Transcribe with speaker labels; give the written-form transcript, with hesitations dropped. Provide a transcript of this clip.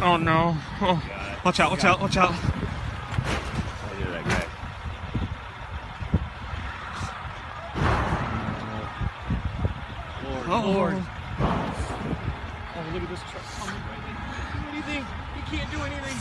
Speaker 1: Oh no. Oh. Watch out, watch out, watch out.
Speaker 2: I hear that guy.
Speaker 1: Lord.
Speaker 3: Oh, look at this truck coming right in. Do anything. You can't do anything.